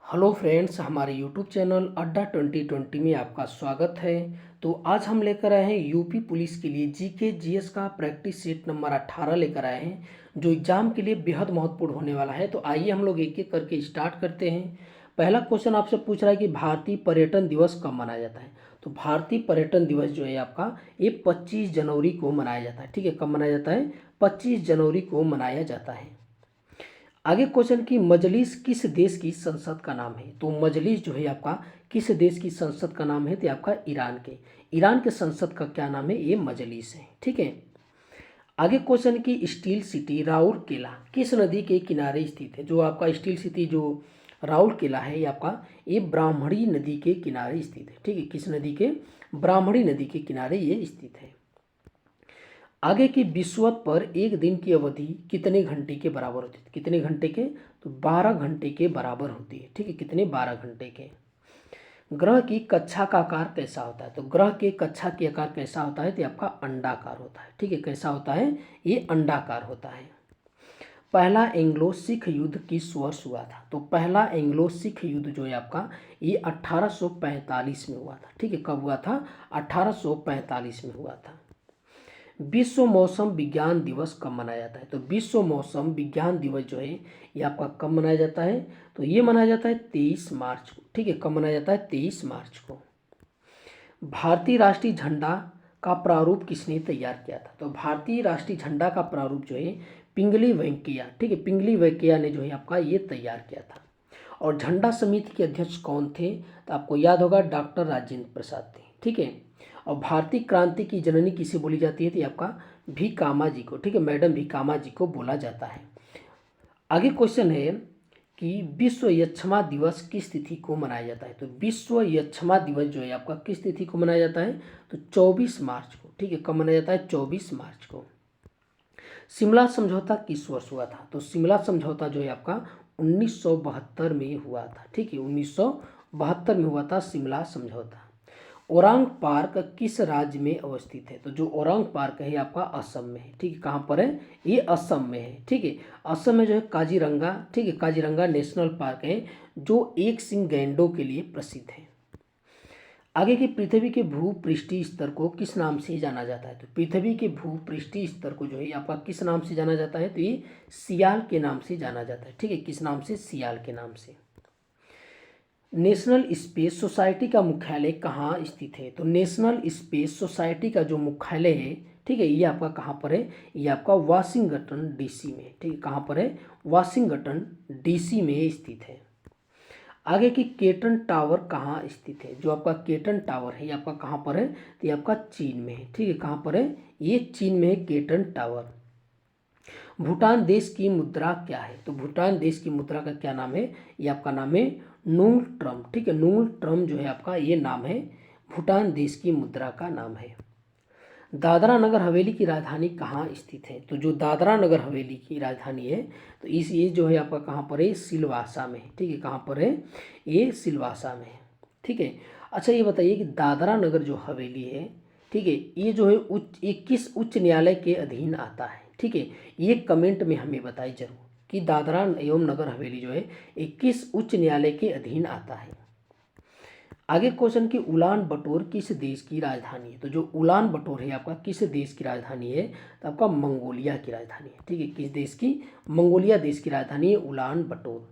Hello friends, हमारे YouTube channel अड्डा 2020 में आपका स्वागत है। तो आज हम लेकर आए हैं यूपी पुलिस के लिए जीके जीएस का प्रैक्टिस सेट नंबर 18 लेकर आए हैं, जो एग्जाम के लिए बेहद महत्वपूर्ण होने वाला है। तो आइए हम लोग एक एक करके स्टार्ट करते हैं। पहला क्वेश्चन आपसे पूछ रहा है कि भारतीय पर्यटन दिवस कब मनाया जाता है। तो भारतीय पर्यटन दिवस जो है आपका ये 25 जनवरी को मनाया जाता है। ठीक है, कब मनाया जाता है? 25 जनवरी को मनाया जाता है। आगे क्वेश्चन की मजलिस किस देश की संसद का नाम है। तो मजलिस जो है आपका किस देश की संसद का नाम है? तो आपका ईरान के संसद का क्या नाम है? ये मजलिस है। ठीक है। आगे क्वेश्चन की स्टील सिटी राउरकेला किस नदी के किनारे स्थित है। जो आपका स्टील सिटी जो राउरकेला है ये आपका ये ब्राह्मणी नदी के किनारे स्थित है। ठीक है, किस नदी के? ब्राह्मणी नदी के किनारे ये स्थित है। आगे की विषुवत पर एक दिन की अवधि कितने घंटे के बराबर होती है? कितने घंटे के? तो 12 घंटे के बराबर होती है। ठीक है, कितने? 12 घंटे के। ग्रह की कक्षा का आकार कैसा होता है? तो ग्रह के कक्षा के आकार कैसा होता है? तो आपका अंडाकार होता है। ठीक है, कैसा होता है? ये अंडाकार होता है। पहला एंग्लो सिख युद्ध किस वर्ष हुआ था? तो पहला एंग्लो सिख युद्ध जो है आपका ये 1845 में हुआ था। ठीक है, कब हुआ था? 1845 में हुआ था। विश्व मौसम विज्ञान दिवस कब मनाया जाता है? तो विश्व मौसम विज्ञान दिवस जो है ये आपका कब मनाया जाता है? तो ये मनाया जाता है 23 मार्च को। ठीक है, कब मनाया जाता है? 23 मार्च को। भारतीय राष्ट्रीय झंडा का प्रारूप किसने तैयार किया था? तो भारतीय राष्ट्रीय झंडा का प्रारूप जो है पिंगली वेंकैया, ठीक है, पिंगली वेंकैया ने जो है आपका ये तैयार किया था। और झंडा समिति के अध्यक्ष कौन थे? तो आपको याद होगा डॉक्टर राजेंद्र प्रसाद थे। ठीक है। और भारतीय क्रांति की जननी किसे बोली जाती है? तो आपका भीकामा जी को। ठीक है, मैडम भीकामा जी को बोला जाता है। आगे क्वेश्चन है कि विश्व यक्ष्मा दिवस किस तिथि को मनाया जाता है? तो विश्व यक्ष्मा दिवस जो है आपका किस तिथि को मनाया जाता है? तो 24 मार्च को। ठीक है, कब मनाया जाता है? 24 मार्च को। शिमला समझौता किस वर्ष हुआ था? तो शिमला समझौता जो है आपका 1972 में हुआ था। ठीक है, 1972 में हुआ था शिमला समझौता। ओरांग पार्क किस राज्य में अवस्थित है? तो जो ओरांग पार्क है आपका असम में है। ठीक है, कहाँ पर है? ये असम में है। ठीक है, असम में जो है काजीरंगा, ठीक है, काजीरंगा नेशनल पार्क है जो एक सिंह गैंडों के लिए प्रसिद्ध है। आगे की पृथ्वी के भूपृष्ठीय स्तर को किस नाम से जाना जाता है? तो पृथ्वी के भूपृष्ठीय स्तर को जो है आपका किस नाम से जाना जाता है? तो ये सियाल के नाम से जाना जाता है। ठीक है, किस नाम से? सियाल के नाम से। नेशनल स्पेस सोसाइटी का मुख्यालय कहाँ स्थित है? तो नेशनल स्पेस सोसाइटी का जो मुख्यालय है, ठीक है, ये आपका कहाँ पर है? ये आपका वाशिंगटन डीसी में। ठीक है, कहाँ पर है? वाशिंगटन डीसी में स्थित है। आगे की केटन टावर कहाँ स्थित है? जो आपका केटन टावर है ये आपका कहाँ पर है? तो ये आपका चीन में है। ठीक है, कहाँ पर है? ये चीन में है केटन टावर। भूटान देश की मुद्रा क्या है? तो भूटान देश की मुद्रा का क्या नाम है? ये आपका नाम है नूंग ट्रम। ठीक है, नूंग ट्रम जो है आपका ये नाम है, भूटान देश की मुद्रा का नाम है। दादरा नगर हवेली की राजधानी कहाँ स्थित है? तो जो दादरा नगर हवेली की राजधानी है तो इस ये जो है आपका कहाँ पर है? सिलवासा में है। ठीक है, कहाँ पर है? ये सिलवासा में है। ठीक है। अच्छा, ये बताइए कि दादरा नगर जो हवेली है, ठीक है, ये जो है ये किस उच्च न्यायालय के अधीन आता है? ठीक है, ये कमेंट में हमें बताइए जरूर कि दादरा एवं नगर हवेली जो है ये किस उच्च न्यायालय के अधीन आता है। आगे क्वेश्चन की उलान बटोर किस देश की राजधानी है? तो जो उलान बटोर है आपका किस देश की राजधानी है? तो आपका मंगोलिया की राजधानी है। ठीक है, किस देश की? मंगोलिया देश की राजधानी है उलान बटोर।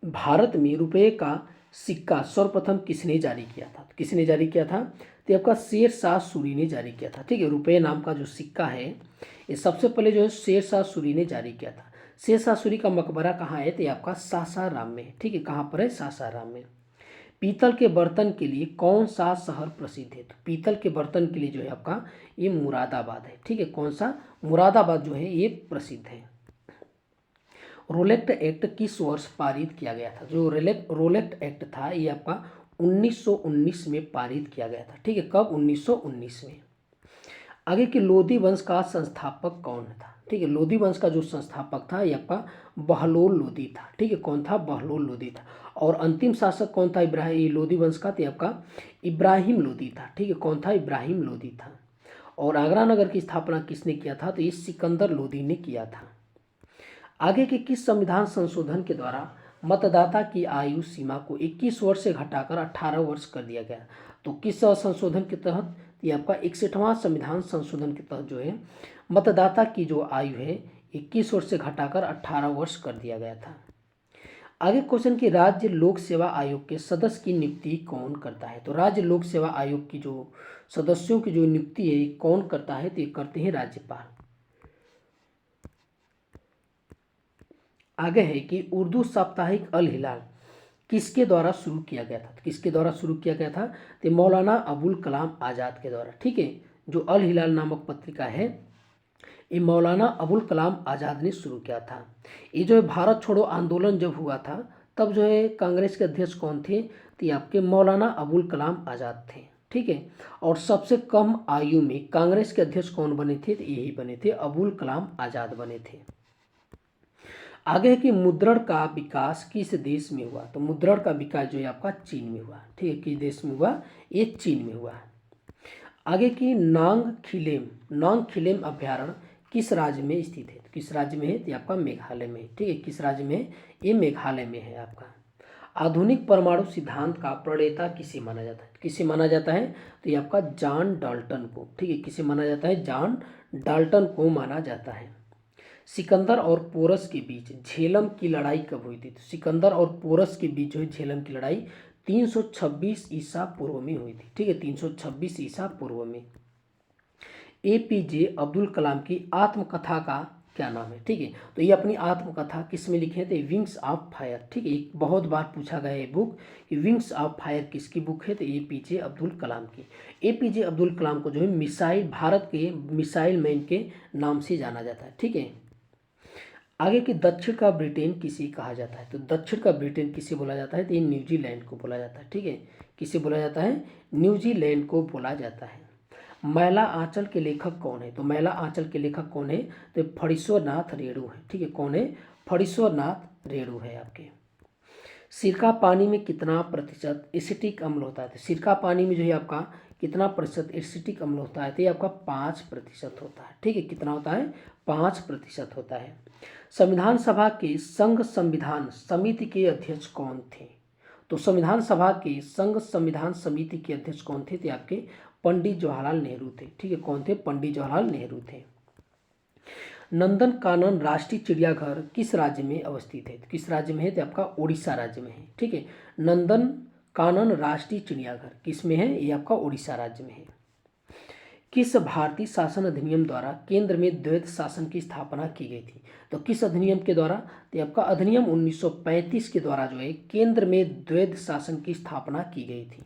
भारत में रुपये का सिक्का सर्वप्रथम किसने जारी किया था? तो किसने जारी किया था? तो आपका शेरशाह सूरी ने जारी किया था। ठीक है, रुपये नाम का जो सिक्का है ये सबसे पहले जो है शेरशाह सूरी ने जारी किया था। शेरशाह सूरी का मकबरा कहाँ है? तो ये आपका सासाराम में। ठीक है, कहाँ पर है? सासाराम में। पीतल के बर्तन के लिए कौन सा शहर प्रसिद्ध है? तो पीतल के बर्तन के लिए जो है आपका ये मुरादाबाद है। ठीक है, कौन सा? मुरादाबाद जो है ये प्रसिद्ध है। रोलेक्ट एक्ट किस वर्ष पारित किया गया था? जो रोलेक्ट एक्ट था ये आपका 1919 में पारित किया गया था। ठीक है, कब? 1919 में। आगे के लोधी वंश का संस्थापक कौन था? ठीक है, लोधी वंश का जो संस्थापक था ये आपका बहलोल लोधी था। ठीक है, कौन था? बहलोल लोधी था। और अंतिम शासक कौन था इब्राहिम लोधी वंश का? तो आपका इब्राहिम लोधी था। ठीक है, कौन था? इब्राहिम लोधी था। और आगरा नगर की स्थापना किसने किया था? तो ये सिकंदर लोधी ने किया था। आगे के किस संविधान संशोधन के द्वारा मतदाता की आयु सीमा को 21 वर्ष से घटाकर 18 वर्ष कर दिया गया। तो किस संशोधन के तहत? ये आपका 61वां संविधान संशोधन के तहत जो है मतदाता की जो आयु है 21 वर्ष से घटाकर 18 वर्ष कर दिया गया था। आगे क्वेश्चन की राज्य लोक सेवा आयोग के सदस्य की नियुक्ति कौन करता है? तो राज्य लोक सेवा आयोग की जो सदस्यों की जो नियुक्ति है कौन करता है? तो ये करते हैं राज्यपाल। आगे है कि उर्दू साप्ताहिक अल हिलाल किसके द्वारा शुरू किया गया था? तो किसके द्वारा शुरू किया गया था? तो मौलाना अबुल कलाम आज़ाद के द्वारा। ठीक है, जो अल हिलाल नामक पत्रिका है ये मौलाना अबुल कलाम आज़ाद ने शुरू किया था। ये जो है भारत छोड़ो आंदोलन जब हुआ था तब जो है कांग्रेस के अध्यक्ष कौन थे? तो ये आपके मौलाना अबुल कलाम आज़ाद थे। ठीक है, और सबसे कम आयु में कांग्रेस के अध्यक्ष कौन बने थे? तो यही बने थे, अबुल कलाम आज़ाद बने थे। आगे है कि मुद्रण का विकास किस देश में हुआ? तो मुद्रण का विकास जो है आपका चीन में हुआ। ठीक है, किस देश में हुआ? ये चीन में हुआ। आगे की नांग खिलेम अभ्यारण्य किस राज्य में स्थित है? किस राज्य में है? तो आपका मेघालय में। ठीक है, किस राज्य में? ये मेघालय में है आपका। आधुनिक परमाणु सिद्धांत का प्रणेता किसे माना जाता है? किसे माना जाता है? तो ये आपका जॉन डाल्टन को। ठीक है, किसे माना जाता है? जॉन डाल्टन को माना जाता है। सिकंदर और पोरस के बीच झेलम की लड़ाई कब हुई थी? तो सिकंदर और पोरस के बीच जो है झेलम की लड़ाई 326 ईसा पूर्व में हुई थी। ठीक है, 326 ईसा पूर्व में। एपीजे अब्दुल कलाम की आत्मकथा का क्या नाम है? ठीक है, तो ये अपनी आत्मकथा किस में लिखे थे? Wings of fire. ठीक है, एक बहुत बार पूछा गया है बुक कि विंग्स ऑफ फायर किसकी बुक है? तो एपीजे अब्दुल कलाम की। एपीजे अब्दुल कलाम को जो है मिसाइल, भारत के मिसाइल मैन के नाम से जाना जाता है। ठीक है, आगे की दक्षिण का ब्रिटेन किसे कहा जाता है? तो दक्षिण का ब्रिटेन किसे बोला जाता है? तो ये न्यूजीलैंड को बोला जाता है। ठीक है, किसे बोला जाता है? न्यूजीलैंड को बोला जाता है। मैला आंचल के लेखक कौन है? तो मैला आंचल के लेखक कौन है? तो फणीश्वरनाथ रेणु है। ठीक है, कौन है? फणीश्वरनाथ रेणु है आपके। सिरका पानी में कितना प्रतिशत एसिटिक अम्ल होता है? तो सिरका पानी में जो है आपका कितना प्रतिशत एसिटिक अम्ल होता है? तो ये आपका 5% होता है। ठीक है, कितना होता है? 5% होता है। संविधान सभा के संघ संविधान समिति के अध्यक्ष कौन थे? तो संविधान सभा के संघ संविधान समिति के अध्यक्ष कौन थे? तो आपके पंडित जवाहरलाल नेहरू थे। ठीक है, कौन थे? पंडित जवाहरलाल नेहरू थे। नंदन कानन राष्ट्रीय चिड़ियाघर किस राज्य में अवस्थित है? तो किस राज्य में है? तो आपका उड़ीसा राज्य में है। ठीक है, नंदन कानन राष्ट्रीय चिड़ियाघर किस में है? ये आपका उड़ीसा राज्य में है। किस भारतीय शासन अधिनियम द्वारा केंद्र में द्वैध शासन की स्थापना की गई थी? तो किस अधिनियम के द्वारा? तो आपका अधिनियम 1935 के द्वारा जो है केंद्र में द्वैध शासन की स्थापना की गई थी।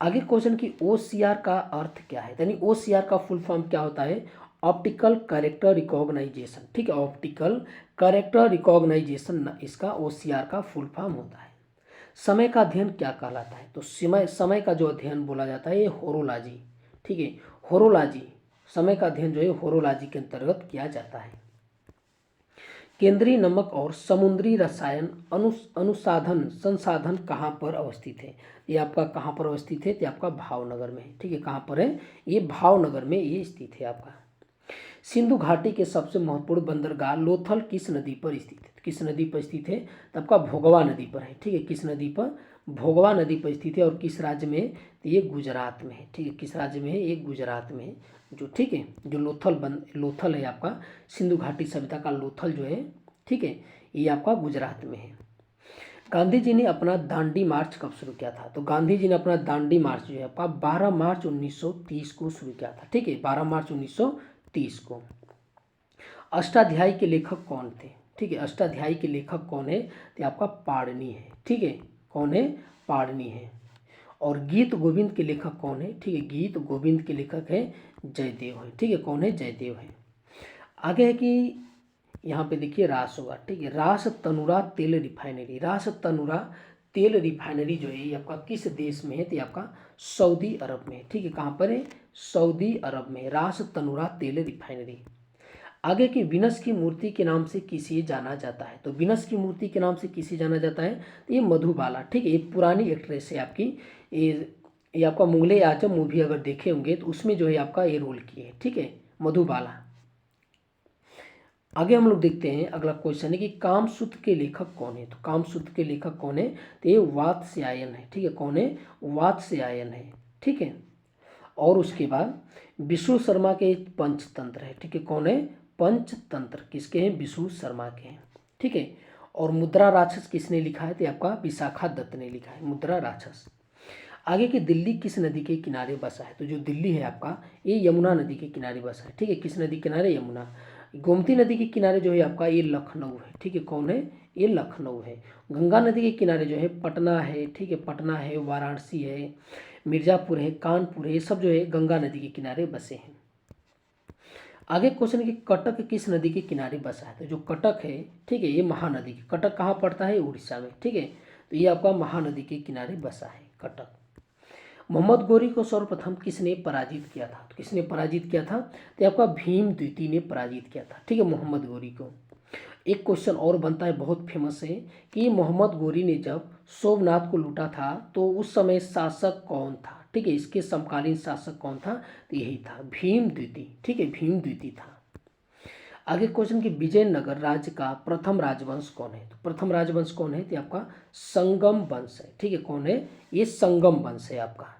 आगे क्वेश्चन की OCR का अर्थ क्या है? यानी OCR का फुल फॉर्म क्या होता है? Optical character recognition. ठीक है, ऑप्टिकल कैरेक्टर रिकॉग्नाइजेशन इसका OCR का फुल फॉर्म होता है। समय का अध्ययन क्या कहलाता है? तो समय का जो अध्ययन बोला जाता है ये होरोलॉजी। ठीक है, होरोलॉजी, समय का अध्ययन जो है होरोलॉजी के अंतर्गत किया जाता है। केंद्रीय नमक और समुद्री रसायन अनुसंधान संसाधन कहाँ पर अवस्थित है? ये आपका कहाँ पर अवस्थित है? तो आपका भावनगर में है। ठीक है, कहाँ पर है? ये भावनगर में ये स्थित है आपका। सिंधु घाटी के सबसे महत्वपूर्ण बंदरगाह लोथल किस नदी पर स्थित है? किस नदी पर स्थित है? तो आपका भोगवा नदी पर है। ठीक है, किस नदी पर? भोगवा नदी पर स्थित है। और किस राज्य में है? तो ये गुजरात में है। ठीक है, किस राज्य में है? ये गुजरात में है जो। ठीक है, जो लोथल है आपका सिंधु घाटी सभ्यता का लोथल जो है, ठीक है, ये आपका गुजरात में है। गांधी जी ने अपना दांडी मार्च कब शुरू किया था? तो गांधी जी ने अपना दांडी मार्च जो है आपका 12 मार्च 1930 को शुरू किया था। ठीक है, 12 मार्च 1930 को। अष्टाध्यायी के लेखक कौन थे? ठीक है, अष्टाध्यायी के लेखक कौन है? तो आपका पाणिनि है। ठीक है, कौन है? पाणिनि है। और गीत गोविंद के लेखक कौन है? ठीक है, गीत गोविंद के लेखक है जयदेव है। ठीक है, कौन है? जयदेव है। आगे है कि यहाँ पे देखिए रास होगा। ठीक है, रास तनुरा तेल रिफाइनरी। रास तनुरा तेल रिफाइनरी जो है ये आपका किस देश में है? तो आपका सऊदी अरब में है। ठीक है, कहाँ पर है? सऊदी अरब में रास तनुरा तेल रिफाइनरी। आगे की विनस की मूर्ति के नाम से किसे जाना जाता है? तो विनस की मूर्ति के नाम से किसे जाना जाता है? तो ये मधुबाला। ठीक है, ये पुरानी एक्ट्रेस है आपकी। ये आपका मुगले आजम मूवी अगर देखे होंगे तो उसमें जो है आपका ये रोल किए है। ठीक है, मधुबाला। आगे हम लोग देखते हैं अगला क्वेश्चन है कि कामसूत्र के लेखक कौन है। तो कामसूत्र के लेखक कौन है, तो ये वात्स्यायन है। ठीक है, कौन है, वात्स्यायन है। ठीक है, और उसके बाद विष्णु शर्मा के पंचतंत्र है। ठीक है, कौन है, पंचतंत्र किसके हैं, विष्णु शर्मा के हैं। ठीक है, और मुद्रा राक्षस किसने लिखा है, तो आपका विशाखा दत्त ने लिखा है मुद्रा राक्षस। आगे कि दिल्ली किस नदी के किनारे बसा है। तो जो दिल्ली है आपका, ये यमुना नदी के किनारे बसा है। ठीक है, किस नदी के किनारे, यमुना। गोमती नदी के किनारे जो है आपका, ये लखनऊ है। ठीक है, कौन है, ये लखनऊ है। गंगा नदी के किनारे जो है पटना है। ठीक है, पटना है, वाराणसी है, मिर्ज़ापुर है, कानपुर है, ये सब जो है गंगा नदी के किनारे बसे हैं। आगे क्वेश्चन है कि कटक किस नदी के किनारे बसा है। तो जो कटक है, ठीक है, ये महानदी, कटक कहाँ पड़ता है, उड़ीसा में। ठीक है, तो ये आपका महानदी के किनारे बसा है कटक। मोहम्मद गोरी को सर्वप्रथम किसने पराजित किया था। तो किसने पराजित किया था, तो आपका भीम द्वितीय ने पराजित किया था। ठीक है, मोहम्मद गोरी को। एक क्वेश्चन और बनता है, बहुत फेमस है, कि मोहम्मद गोरी ने जब सोमनाथ को लूटा था तो उस समय शासक कौन था। ठीक है, इसके समकालीन शासक कौन था, तो यही था भीम द्वितीय। ठीक है, भीम द्वितीय था। आगे क्वेश्चन कि विजयनगर राज्य का प्रथम राजवंश कौन है। तो प्रथम राजवंश कौन है, तो आपका संगम वंश है। ठीक है, कौन है, ये संगम वंश है आपका।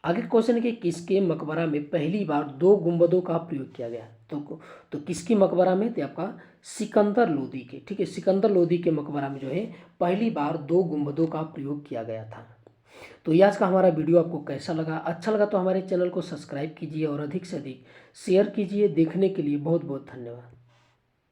आगे क्वेश्चन है कि किसके मकबरा में पहली बार 2 गुंबदों का प्रयोग किया गया। तो किसकी मकबरा में, तो आपका सिकंदर लोदी के। ठीक है, सिकंदर लोदी के मकबरा में जो है पहली बार 2 गुंबदों का प्रयोग किया गया था। तो ये आज का हमारा वीडियो आपको कैसा लगा, अच्छा लगा तो हमारे चैनल को सब्सक्राइब कीजिए और अधिक से अधिक शेयर कीजिए। देखने के लिए बहुत बहुत धन्यवाद।